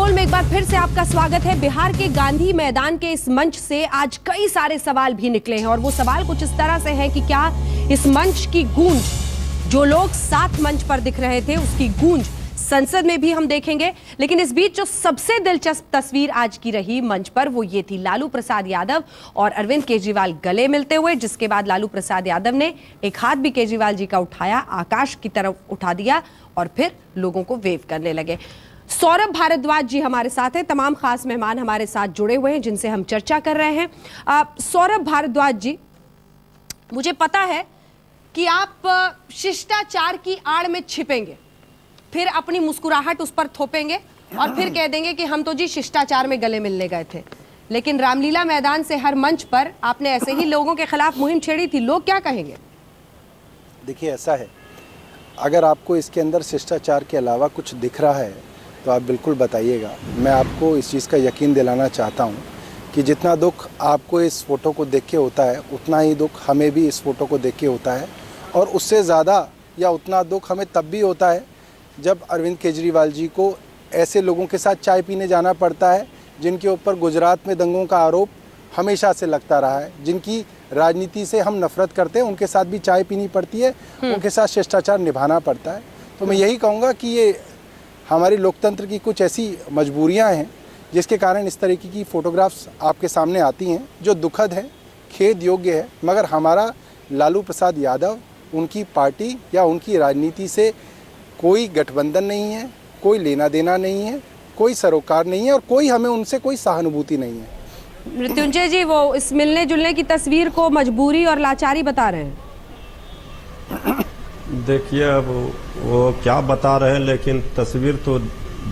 Control में एक बार फिर से आपका स्वागत है। बिहार के गांधी मैदान के इस मंच से आज कई सारे सवाल भी निकले हैं और वो सवाल कुछ इस तरह से हैं कि क्या इस मंच की गूंज, जो लोग साथ मंच पर दिख रहे थे, उसकी गूंज संसद में भी हम देखेंगे। लेकिन इस बीच जो सबसे दिलचस्प तस्वीर आज की रही मंच पर वो ये थी, लालू प्रसाद यादव और अरविंद केजरीवाल गले मिलते हुए, जिसके बाद लालू प्रसाद यादव ने एक हाथ भी केजरीवाल जी का उठाया, आकाश की तरफ उठा दिया और फिर लोगों को वेव करने लगे। सौरभ भारद्वाज जी हमारे साथ हैं, तमाम खास मेहमान हमारे साथ जुड़े हुए हैं जिनसे हम चर्चा कर रहे हैं। सौरभ भारद्वाज जी, मुझे पता है कि आप शिष्टाचार की आड़ में छिपेंगे, फिर अपनी मुस्कुराहट उस पर थोपेंगे और फिर कह देंगे कि हम तो जी शिष्टाचार में गले मिलने गए थे। लेकिन रामलीला मैदान से हर मंच पर आपने ऐसे ही लोगों के खिलाफ मुहिम छेड़ी थी, लोग क्या कहेंगे? देखिए, ऐसा है, अगर आपको इसके अंदर शिष्टाचार के अलावा कुछ दिख रहा है तो आप बिल्कुल बताइएगा। मैं आपको इस चीज़ का यकीन दिलाना चाहता हूँ कि जितना दुख आपको इस फ़ोटो को देख के होता है, उतना ही दुख हमें भी इस फ़ोटो को देख के होता है। और उससे ज़्यादा या उतना दुख हमें तब भी होता है जब अरविंद केजरीवाल जी को ऐसे लोगों के साथ चाय पीने जाना पड़ता है जिनके ऊपर गुजरात में दंगों का आरोप हमेशा से लगता रहा है, जिनकी राजनीति से हम नफ़रत करते हैं, उनके साथ भी चाय पीनी पड़ती है, उनके साथ शिष्टाचार निभाना पड़ता है। तो मैं यही कहूँगा कि ये हमारी लोकतंत्र की कुछ ऐसी मजबूरियां हैं जिसके कारण इस तरीके की फ़ोटोग्राफ्स आपके सामने आती हैं, जो दुखद है, खेद योग्य है। मगर हमारा लालू प्रसाद यादव, उनकी पार्टी या उनकी राजनीति से कोई गठबंधन नहीं है, कोई लेना देना नहीं है, कोई सरोकार नहीं है और कोई हमें उनसे कोई सहानुभूति नहीं है। मृत्युंजय जी, वो इस मिलने जुलने की तस्वीर को मजबूरी और लाचारी बता रहे हैं। देखिए, अब वो क्या बता रहे हैं, लेकिन तस्वीर तो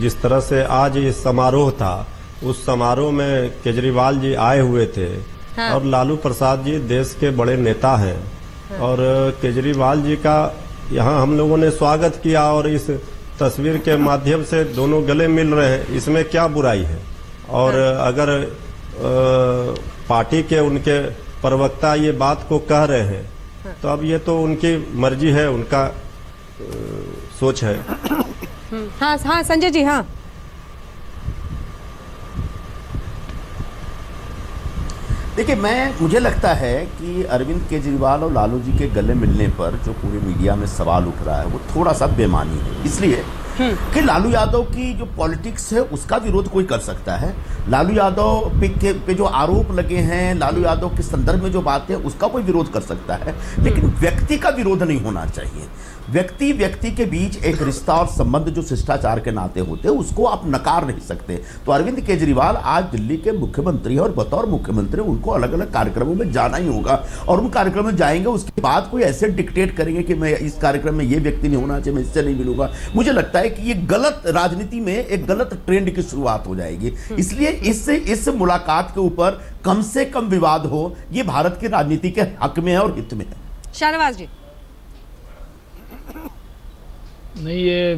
जिस तरह से आज ये समारोह था, उस समारोह में केजरीवाल जी आए हुए थे। हाँ। और लालू प्रसाद जी देश के बड़े नेता हैं। हाँ। और केजरीवाल जी का यहाँ हम लोगों ने स्वागत किया और इस तस्वीर के माध्यम से दोनों गले मिल रहे हैं, इसमें क्या बुराई है? और हाँ। अगर पार्टी के उनके प्रवक्ता ये बात को कह रहे हैं तो अब ये तो उनकी मर्जी है, उनका सोच है। हाँ हाँ, संजय जी। हाँ, देखिए, मुझे लगता है कि अरविंद केजरीवाल और लालू जी के गले मिलने पर जो पूरे मीडिया में सवाल उठ रहा है वो थोड़ा सा बेमानी है, इसलिए कि लालू यादव की जो पॉलिटिक्स है उसका विरोध कोई कर सकता है। लालू यादव पे जो आरोप लगे हैं, लालू यादव के संदर्भ में जो बात है उसका कोई विरोध कर सकता है, लेकिन व्यक्ति का विरोध नहीं होना चाहिए। व्यक्ति के बीच एक रिश्ता और संबंध जो शिष्टाचार के नाते होते हैं उसको आप नकार नहीं सकते। तो अरविंद केजरीवाल आज दिल्ली के मुख्यमंत्री और बतौर मुख्यमंत्री उनको अलग अलग कार्यक्रमों में जाना ही होगा और उन कार्यक्रमों में जाएंगे, उसके बाद कोई ऐसे डिक्टेट करेंगे कि मैं इस कार्यक्रम में ये व्यक्ति नहीं होना चाहिए, मैं इससे नहीं मिलूंगा। मुझे लगता है कि ये गलत राजनीति में एक गलत ट्रेंड की शुरुआत हो जाएगी। इसलिए इस मुलाकात के ऊपर कम से कम विवाद हो, ये भारत की राजनीति के हक में है और हित में है। शाहनवाज जी। नहीं, ये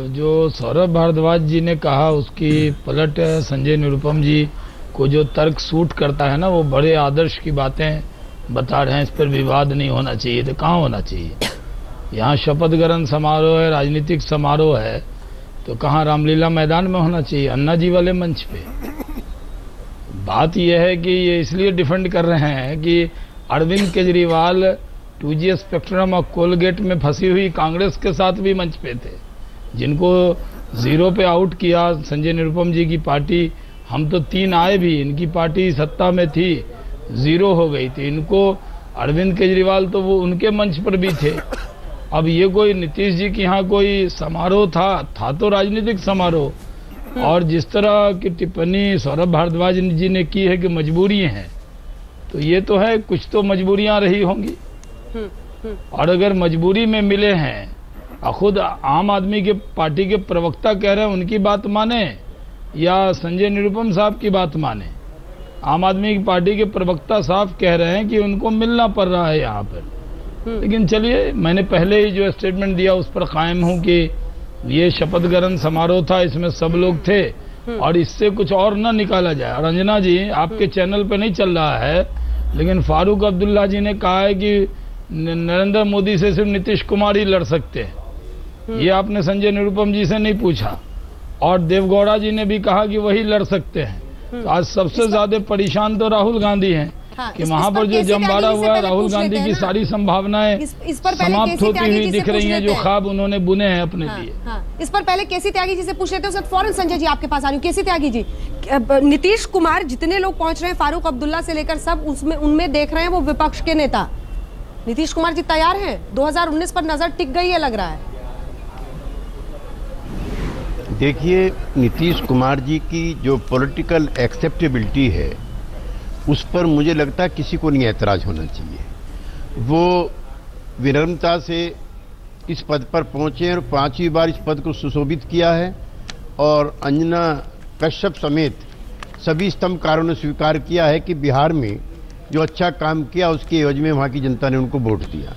जो सौरभ भारद्वाज जी ने कहा उसकी पलट संजय निरुपम जी को जो तर्क सूट करता है ना, वो बड़े आदर्श की बातें बता रहे हैं। इस पर विवाद नहीं होना चाहिए, तो कहाँ होना चाहिए? यहाँ शपथ ग्रहण समारोह है, राजनीतिक समारोह है, तो कहाँ रामलीला मैदान में होना चाहिए? अन्ना जी वाले मंच पे। बात यह है कि ये इसलिए डिफेंड कर रहे हैं कि अरविंद केजरीवाल 2G स्पेक्ट्रम और कोलगेट में फंसी हुई कांग्रेस के साथ भी मंच पे थे, जिनको 0 पे आउट किया संजय निरुपम जी की पार्टी। हम तो 3 आए भी, इनकी पार्टी सत्ता में थी, 0 हो गई थी। इनको अरविंद केजरीवाल तो वो उनके मंच पर भी थे। अब ये कोई नीतीश जी के यहाँ कोई समारोह था तो राजनीतिक समारोह। और जिस तरह की टिप्पणी सौरभ भारद्वाज जी ने की है कि मजबूरी हैं, तो ये तो है, कुछ तो मजबूरियां रही होंगी। और अगर मजबूरी में मिले हैं, खुद आम आदमी के पार्टी के प्रवक्ता कह रहे हैं उनकी बात माने या संजय निरुपम साहब की बात माने? आम आदमी की पार्टी के प्रवक्ता साहब कह रहे हैं कि उनको मिलना पड़ रहा है यहाँ पर। लेकिन चलिए, मैंने पहले ही जो स्टेटमेंट दिया उस पर कायम हूँ कि ये शपथ ग्रहण समारोह था, इसमें सब लोग थे और इससे कुछ और न निकाला जाए। और अंजना जी, आपके चैनल पे नहीं चल रहा है, लेकिन फारूक अब्दुल्ला जी ने कहा है कि नरेंद्र मोदी से सिर्फ नीतीश कुमार ही लड़ सकते हैं। ये आपने संजय निरुपम जी से नहीं पूछा। और देवगौड़ा जी ने भी कहा कि वही लड़ सकते हैं। तो आज सबसे ज्यादा परेशान तो राहुल गांधी हैं कि वहां पर जो जमवाड़ा हुआ, राहुल गांधी की सारी संभावनाएं समाप्त होती हुई दिख रही हैं, जो ख्वाब उन्होंने बुने हैं अपने लिए। इस पर पहले केसी त्यागी जी से पूछ लेते हैं, उसके फौरन संजय जी आपके पास आ रही हूँ। केसी त्यागी जी, नीतीश कुमार जितने लोग पहुंच रहे हैं, फारूक अब्दुल्ला से लेकर सब, उसमें उनमें देख रहे हैं वो विपक्ष के नेता। नीतीश कुमार जी तैयार हैं? 2019 पर नजर टिक गई है लग रहा है। देखिए, नीतीश कुमार जी की जो पॉलिटिकल एक्सेप्टेबिलिटी है उस पर मुझे लगता है किसी को नहीं ऐतराज होना चाहिए। वो विनम्रता से इस पद पर पहुंचे और 5वीं बार इस पद को सुशोभित किया है और अंजना कश्यप समेत सभी स्तंभकारों ने स्वीकार किया है कि बिहार में जो अच्छा काम किया उसके एवज में वहां की जनता ने उनको वोट दिया।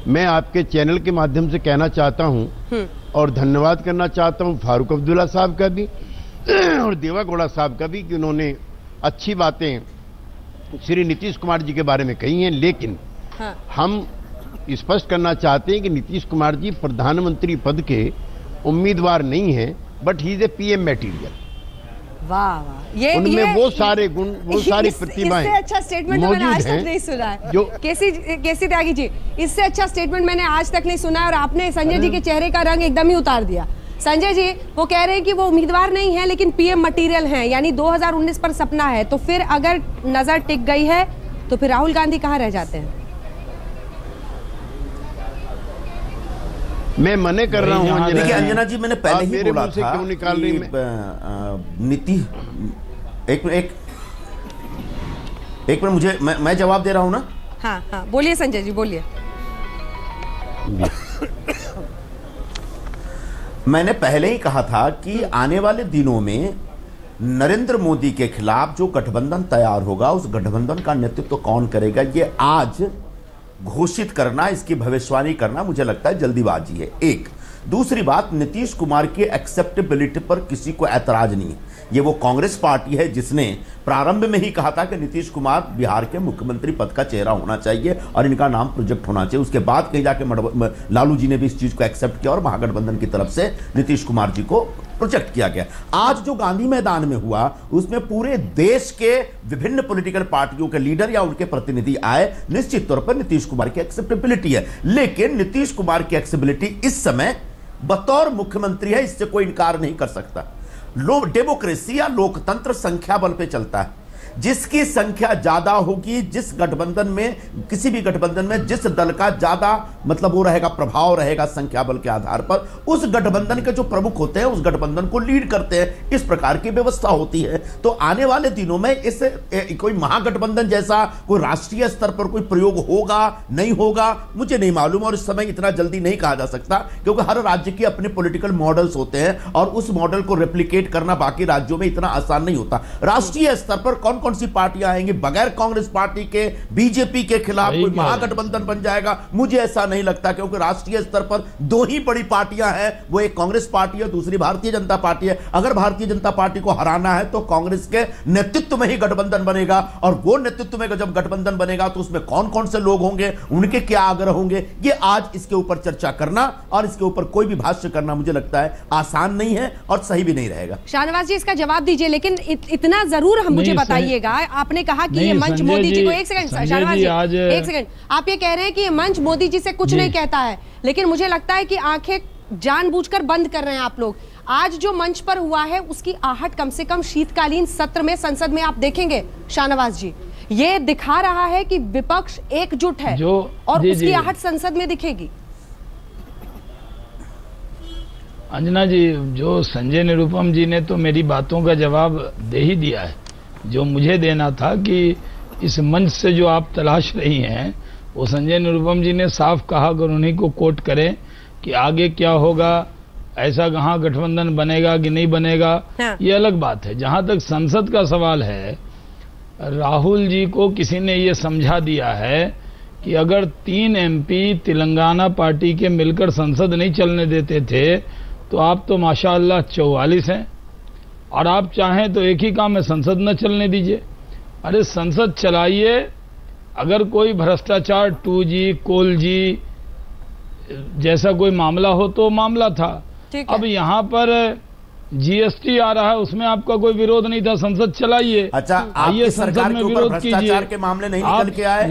मैं आपके चैनल के माध्यम से कहना चाहता हूं और धन्यवाद करना चाहता हूं फारूक अब्दुल्ला साहब का भी और देवेगौड़ा साहब का भी कि उन्होंने अच्छी बातें श्री नीतीश कुमार जी के बारे में कही हैं, लेकिन हम स्पष्ट करना चाहते हैं कि नीतीश कुमार जी प्रधानमंत्री पद के उम्मीदवार नहीं हैं, but he is A PM material. वाह वाह, उनमें वो सारे गुण, वो सारी प्रतिभाएं अच्छा स्टेटमेंट मैंने आज तक नहीं सुना है। जो केसी त्यागी जी, इससे अच्छा स्टेटमेंट मैंने आज तक नहीं सुना है और आपने संजय जी के चेहरे का रंग एकदम ही उतार दिया। संजय जी वो कह रहे हैं कि वो उम्मीदवार नहीं है लेकिन पीएम मटेरियल हैं, यानी 2019 पर सपना है। तो फिर अगर नजर टिक गई है तो फिर राहुल गांधी कहां रह जाते हैं? मैं मने कर रहा हूं। देखिए अंजना जी, मैंने पहले ही बोला था क्यों निकाल रही नीति एक मिनट मुझे मैं जवाब दे रहा हूं ना। हाँ हाँ बोलिए संजय जी, बोलिए। मैंने पहले ही कहा था कि आने वाले दिनों में नरेंद्र मोदी के खिलाफ जो गठबंधन तैयार होगा उस गठबंधन का नेतृत्व कौन करेगा, ये आज घोषित करना, इसकी भविष्यवाणी करना मुझे लगता है जल्दीबाजी है। एक दूसरी बात, नीतीश कुमार की एक्सेप्टेबिलिटी पर किसी को ऐतराज नहीं है। ये वो कांग्रेस पार्टी है जिसने प्रारंभ में ही कहा था कि नीतीश कुमार बिहार के मुख्यमंत्री पद का चेहरा होना चाहिए और इनका नाम प्रोजेक्ट होना चाहिए। उसके बाद कहीं जाके लालू जी ने भी इस चीज को एक्सेप्ट किया और महागठबंधन की तरफ से नीतीश कुमार जी को प्रोजेक्ट किया गया। आज जो गांधी मैदान में हुआ उसमें पूरे देश के विभिन्न पॉलिटिकल पार्टियों के लीडर या उनके प्रतिनिधि आए। निश्चित तौर पर नीतीश कुमार की एक्सेप्टेबिलिटी है, लेकिन नीतीश कुमार की एक्सेप्टेबिलिटी इस समय बतौर मुख्यमंत्री है, इससे कोई इनकार नहीं कर सकता। डेमोक्रेसी या लोकतंत्र संख्या बल पे चलता है। जिसकी संख्या ज्यादा होगी, जिस गठबंधन में, किसी भी गठबंधन में जिस दल का ज्यादा मतलब वो रहेगा, प्रभाव रहेगा संख्या बल के आधार पर, उस गठबंधन के जो प्रमुख होते हैं उस गठबंधन को लीड करते हैं। इस प्रकार की व्यवस्था होती है। तो आने वाले दिनों में इस कोई महागठबंधन जैसा कोई राष्ट्रीय स्तर पर कोई प्रयोग होगा नहीं होगा मुझे नहीं मालूम, और इस समय इतना जल्दी नहीं कहा जा सकता क्योंकि हर राज्य के अपने पॉलिटिकल मॉडल्स होते हैं और उस मॉडल को रेप्लिकेट करना बाकी राज्यों में इतना आसान नहीं होता। राष्ट्रीय स्तर पर कौन कौन सी पार्टियां आएंगी बगैर कांग्रेस पार्टी के, बीजेपी के खिलाफ कोई महागठबंधन बन जाएगा, मुझे ऐसा नहीं लगता, क्योंकि राष्ट्रीय स्तर पर दो ही बड़ी पार्टियां हैं, वो एक कांग्रेस पार्टी है, दूसरी भारतीय जनता पार्टी है। अगर भारतीय जनता पार्टी को हराना है तो कांग्रेस के नेतृत्व में ही गठबंधन बनेगा, और वो नेतृत्व में जब गठबंधन बनेगा तो उसमें कौन कौन से लोग होंगे, उनके क्या आग्रह होंगे, ये आज इसके ऊपर चर्चा करना और इसके ऊपर कोई भी भाष्य करना मुझे लगता है आसान नहीं है और सही भी नहीं रहेगा। शाहनवाज जी इसका जवाब दीजिए, लेकिन इतना जरूर हम मुझे बताइएगा। आपने कहा कि ये मंच मोदी जी को, एक सेकंड शाहनवाज जी, एक सेकंड, आप ये कह रहे हैं कि ये मंच मोदी जी से कुछ नहीं कहता है, लेकिन मुझे लगता है कि आंखें जानबूझकर बंद कर रहे हैं आप लोग। आज जो मंच पर हुआ है उसकी आहट कम से कम शीतकालीन सत्र में संसद में आप देखेंगे शाहनवाज जी, ये दिखा रहा है कि विपक्ष एकजुट है और उसकी आहट संसद में दिखेगी। अंजना जी, जो संजय निरुपम जी ने तो मेरी बातों का जवाब दे ही दिया है जो मुझे देना था कि इस मंच से जो आप तलाश रही हैं वो संजय निरुपम जी ने साफ कहा, अगर उन्हीं को कोट करें कि आगे क्या होगा, ऐसा कहाँ गठबंधन बनेगा कि नहीं बनेगा, ये अलग बात है। जहां तक संसद का सवाल है, राहुल जी को किसी ने ये समझा दिया है कि अगर 3 MP तेलंगाना पार्टी के मिलकर संसद नहीं चलने देते थे तो आप तो माशाअल्लाह 44 हैं और आप चाहें तो एक ही काम है, संसद न चलने दीजिए। अरे संसद चलाइए, अगर कोई भ्रष्टाचार 2G कोल जी जैसा कोई मामला हो तो मामला था। अब यहाँ पर जीएसटी आ रहा है, उसमें आपका कोई विरोध नहीं था, संसद चलाइए। अच्छा, आइए आपकी संसद सरकार में के ऊपर विरोध भ्रष्टाचार कीजिए। के मामले नहीं निकल के आए?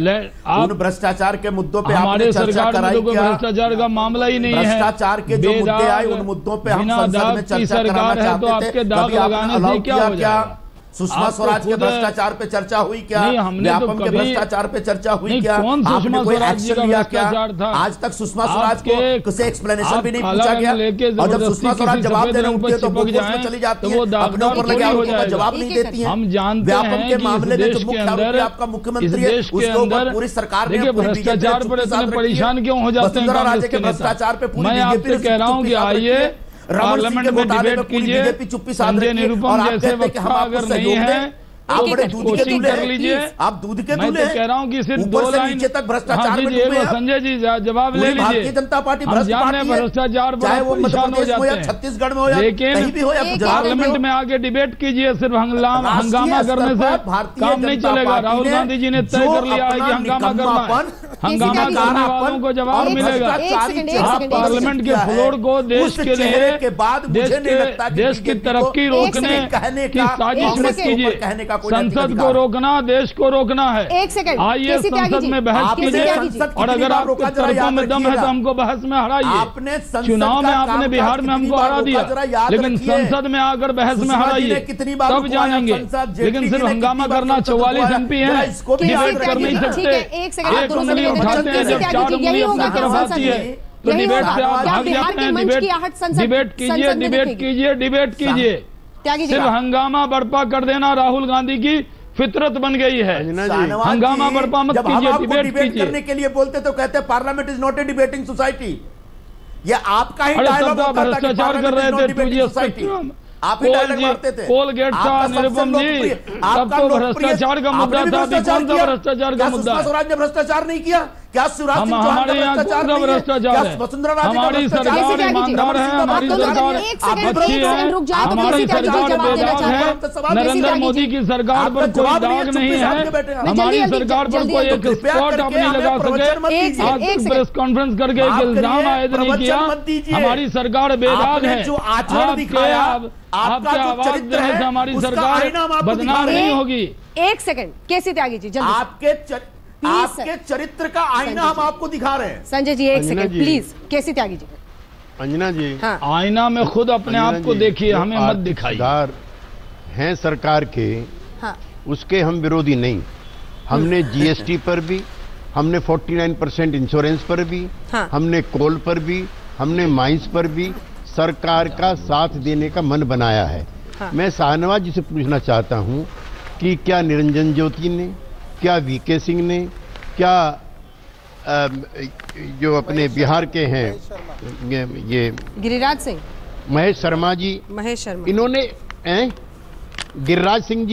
उन भ्रष्टाचार के मुद्दों पे हमारे आपने चर्चा सरकार में कराई तो कोई क्या? भ्रष्टाचार का मामला ही नहीं है। भ्रष्टाचार के जो मुद्दे आए उन मुद्दों पे हम संसद में चर्चा कराना चाहते थे, कभी आपने अलाउ किया क्या? सुषमा स्वराज के भ्रष्टाचार पे चर्चा हुई क्या? व्यापम के भ्रष्टाचार पे चर्चा हुई क्या? आपने कोई एक्शन लिया क्या? आज तक सुषमा स्वराज को किसी एक्सप्लेनेशन भी नहीं पूछा गया। और जब सुषमा स्वराज जवाब देने उठती है तो वो कोर्ट में चली जाती है, अपने ऊपर लगे आरोपों का जवाब नहीं देती है। हम जानते व्यापम के मामले में जो मुख्य आरोपी आपका मुख्यमंत्री है, उसके ऊपर पूरी सरकार ने भ्रष्टाचार पर इतने परेशान क्यों हो जाते हैं? वसुंधरा राजे के भ्रष्टाचार पे पूरी मैं आपसे कह रहा हूँ कि आइए पार्लियामेंट में डिबेट कीजिए। संजय निरुपम जैसे वक्ता अगर नहीं है आप बड़े दूध के दूल्हे कर लीजिए। आप दूध के मैं दूल्हे तो कह रहा हूँ कि सिर्फ ऊपर दो से लाइन नीचे तक भ्रष्टाचार में हाँ डूबे हैं। संजय जी जवाब ले लीजिए। भारतीय जनता पार्टी भ्रष्ट पार्टी है, भ्रष्टाचार चाहे वो मध्य परेशान हो प्रदेश में हो या जाते हैं, छत्तीसगढ़ में हो या लेकिन कहीं भी हो या गुजरात में पार्लियामेंट हो। में आके डिबेट कीजिए। सिर्फ हंगामा करने से काम नहीं चलेगा। राहुल गांधी जी ने तय कर लिया है कि हंगामा करना है। हंगामा करने वालों को जवाब मिलेगा। आप पार्लियामेंट के फ्लोर को देश के लिए देश की तरक्की रोकने की साजिश मत कीजिए। संसद को रोकना, देश को रोकना है। एक सेकंड, आइए संसद में बहस कीजिए और अगर आपको तर्कों में दम है तो हमको बहस में हराइए। चुनाव में आपने बिहार में हमको हरा दिया, लेकिन संसद में आकर बहस में हराइए तब जानेंगे। लेकिन सिर्फ हंगामा करना, 44 MP हैं, डिबेट कर नहीं सकते। एक उंगली उठाते हैं जब 4 उंगली अपनी तरफ आती है तो डिबेट से आप भाग जाते हैं। डिबेट कीजिए, डिबेट कीजिए, डिबेट कीजिए। सिर्फ हंगामा बर्पा कर देना राहुल गांधी की फितरत बन गई है। हंगामा बर्पा मत कीजिए, डिबेट कीजिए। करने के लिए बोलते तो कहते parliament is not a debating society. ये आपका ही डायलॉग होता था कि भ्रष्टाचार कर रहे थे। आप ही डायलॉग मारते थे। कोलगेट था निरुपम जी, तब तो भ्रष्टाचार का मुद्दा था। अभी कौन सा भ्रष्टाचार का मुद्दा? सुषमा स्वराज ने भ्रष्टाचार नहीं किया क्या? शिवराज सिंह चौहान हमारे यहाँ कौन सा भ्रष्टाचार है? वसुंधरा राजे हमारी सरकार ईमानदार है, हमारी सरकार अच्छी है, हमारी सरकार बेदाग है। नरेंद्र मोदी की सरकार पर कोई दाग नहीं है। हमारी सरकार पर कोई एक स्पॉट आप नहीं लगा सके। आज प्रेस कॉन्फ्रेंस करके एक इल्जाम आयद नहीं किया। हमारी सरकार बेदाग है। आपके आवाज देने से हमारी सरकार बदनाम नहीं होगी। एक सेकंड, केसी त्यागी जी जल्दी। आपके चरित्र का आईना हम आपको दिखा रहे हैं। संजय जी एक सेकंड प्लीज। केसी त्यागी जी। अंजना जी, हाँ। आईना में खुद अपने आप को देखिए, हमें मत दिखाइए। हैं सरकार के, हाँ। उसके हम विरोधी नहीं। हमने जीएसटी पर भी, हमने 49% इंश्योरेंस पर भी, हाँ। हमने कोल पर भी, हमने माइंस पर भी सरकार का साथ देने का मन बनाया है। हाँ। मैं शाहनवाज जी से पूछना चाहता हूं कि क्या निरंजन ज्योति ने, क्या वीके सिंह ने, क्या जो अपने बिहार के हैं ये गिरिराज सिंह, महेश शर्मा जी, इन्होंने गिरिराज सिंह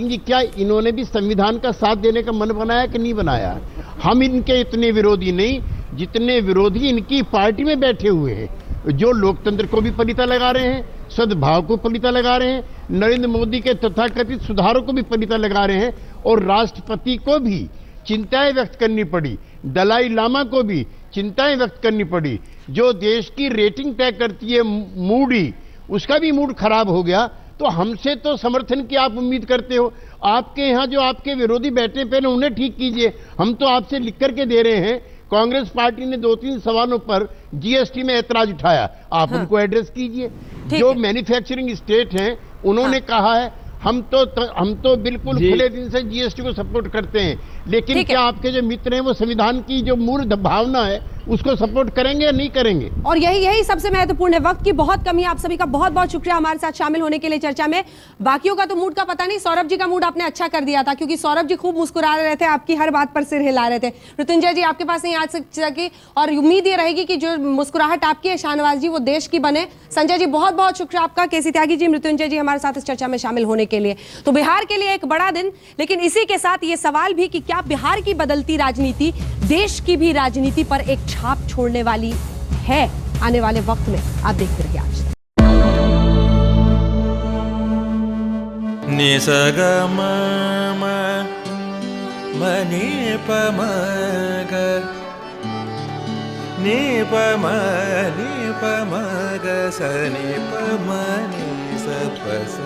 जी क्या इन्होंने भी संविधान का साथ देने का मन बनाया कि नहीं बनाया? हम इनके इतने विरोधी नहीं जितने विरोधी इनकी पार्टी में बैठे हुए हैं, जो लोकतंत्र को भी पलीता लगा रहे हैं, सद्भाव को पलीता लगा रहे हैं, नरेंद्र मोदी के तथाकथित सुधारों को भी पलीता लगा रहे हैं। और राष्ट्रपति को भी चिंताएं व्यक्त करनी पड़ी, दलाई लामा को भी चिंताएं व्यक्त करनी पड़ी। जो देश की रेटिंग तय करती है मूडी, उसका भी मूड खराब हो गया। तो हमसे तो समर्थन की आप उम्मीद करते हो। आपके यहाँ जो आपके विरोधी बैठे पहले उन्हें ठीक कीजिए। हम तो आपसे लिख करके दे रहे हैं। कांग्रेस पार्टी ने 2-3 सवालों पर जीएसटी में ऐतराज उठाया, आप उनको एड्रेस कीजिए। जो मैन्युफैक्चरिंग स्टेट हैं उन्होंने कहा है हम तो बिल्कुल खुले दिन से जीएसटी को सपोर्ट करते हैं, लेकिन क्या आपके जो मित्र हैं वो संविधान की जो मूल भावना है उसको सपोर्ट करेंगे या नहीं करेंगे? और यही सबसे महत्वपूर्ण है। वक्त की बहुत कमी है। आप सभी का बहुत बहुत शुक्रिया हमारे साथ शामिल होने के लिए चर्चा में। बाकियों का तो मूड का पता नहीं, सौरभ जी का मूड आपने अच्छा कर दिया था, क्योंकि सौरभ जी खूब मुस्कुरा रहे थे, आपकी हर बात पर सिर हिला रहे थे। मृत्युंजय जी आपके पास नहीं आ सकी और उम्मीद ये रहेगी कि जो मुस्कुराहट आपकी है शाहनवाज जी वो देश की बने। संजय जी बहुत बहुत शुक्रिया आपका। केसी त्यागी जी, मृत्युंजय जी हमारे साथ इस चर्चा में शामिल होने के लिए। तो बिहार के लिए एक बड़ा दिन, लेकिन इसी के साथ ये सवाल भी कि क्या बिहार की बदलती राजनीति देश की भी राजनीति पर एक छाप छोड़ने वाली है आने वाले वक्त में? आप देखते रहिए आज तक। निसगम मनि पमग नि प म ग स नि प म नि स प स।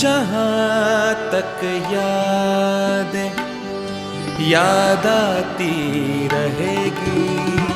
जहाँ तक याद आती रहेगी।